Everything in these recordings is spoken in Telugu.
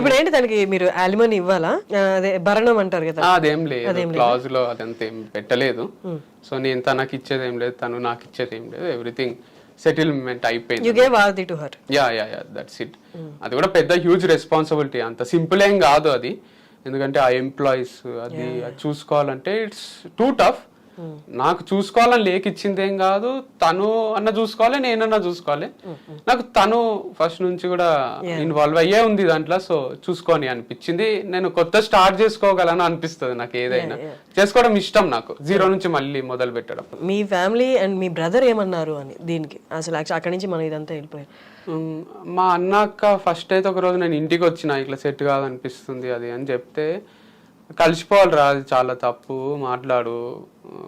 ఇప్పుడు ఏంటి దానికి మీరు అలిమనీ ఇవ్వాలా? అదే భరణం అంటారు కదా. అదేం లేదు, క్లాజ్ లో అదంతా ఏం పెట్టలేదు. సో నేను తనకి ఇచ్చేది ఏం లేదు, తను నాకు ఇచ్చేది ఏం లేదు. ఎవ్రీథింగ్ సెటిల్మెంట్ అయిపోయింది. You gave all the to her. Yeah that's it. అది కూడా పెద్ద హ్యూజ్ రెస్పాన్సిబిలిటీ, అంత సింపుల్ ఏం కాదు అది. ఎందుకంటే ఆ ఎంప్లాయీస్ అది చూసుకోవాలంటే ఇట్స్ టూ టఫ్. నాకు చూసుకోవాలని లేకిచ్చింది ఏం కాదు, తను అన్న చూసుకోవాలి, నేనన్నా చూసుకోవాలి. నాకు తను ఫస్ట్ నుంచి కూడా ఇన్వాల్వ్ అయ్యే ఉంది దాంట్లో. సో చూసుకొని అనిపించింది, నేను కొత్త స్టార్ట్ చేసుకోగలను అనిపిస్తుంది నాకు. ఏదైనా చేసుకోవడం ఇష్టం నాకు, జీరో నుంచి మళ్ళీ మొదలు పెట్టడం. మీ ఫ్యామిలీ అండ్ మీ బ్రదర్ ఏమన్నారు అని దీనికి? అసలు అక్కడి నుంచి మనం ఇదంతా వెళ్ళిపోయారు. మా అన్నక్క ఫస్ట్ అయితే ఒక రోజు నేను ఇంటికి వచ్చిన, ఇట్లా సెట్ కాదనిపిస్తుంది అది అని చెప్తే, కలిసిపోవాలి రా, అది చాలా తప్పు, మాట్లాడు,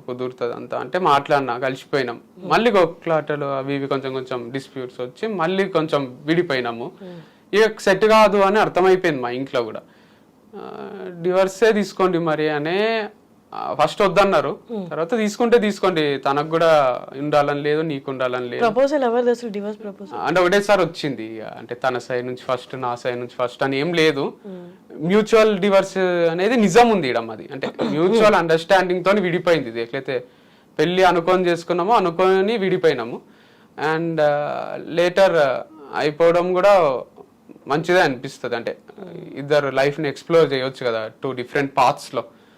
కుదురుతుంది అంతా అంటే మాట్లాడినా, కలిసిపోయినాం. మళ్ళీ కొట్లాటలు అవి ఇవి కొంచెం కొంచెం డిస్ప్యూట్స్ వచ్చి మళ్ళీ కొంచెం విడిపోయినాము. ఇక సెట్ కాదు అని అర్థమైపోయింది మా ఇంట్లో కూడా. డివర్సే తీసుకోండి మరి అనే ఫస్ట్ వద్దన్నారు. తర్వాత తీసుకుంటే తీసుకోండి, తనకు కూడా ఉండాలని లేదు, నీకు ఉండాలని లేదు. ప్రపోజల్ ఎవరిది అసలు? డివోర్స్ ప్రపోజల్ అంటే ఒకటేసారి వచ్చింది. అంటే తన సైడ్ నుంచి ఫస్ట్, నా సైడ్ నుంచి ఫస్ట్ అని ఏం లేదు. మ్యూచువల్ డివర్స్ అనేది నిజం ఉంది ఇడ. అది అంటే మ్యూచువల్ అండర్స్టాండింగ్ తోని విడిపోయింది. ఇది ఎట్లయితే పెళ్లి అనుకొని చేసుకున్నామో అనుకొని విడిపోయినాము. అండ్ లేటర్ అయిపోవడం కూడా మంచిదే అనిపిస్తుంది. అంటే ఇద్దరు లైఫ్ ని ఎక్స్ప్లోర్ చేయొచ్చు కదా, 2 డిఫరెంట్ పాత్స్ లో.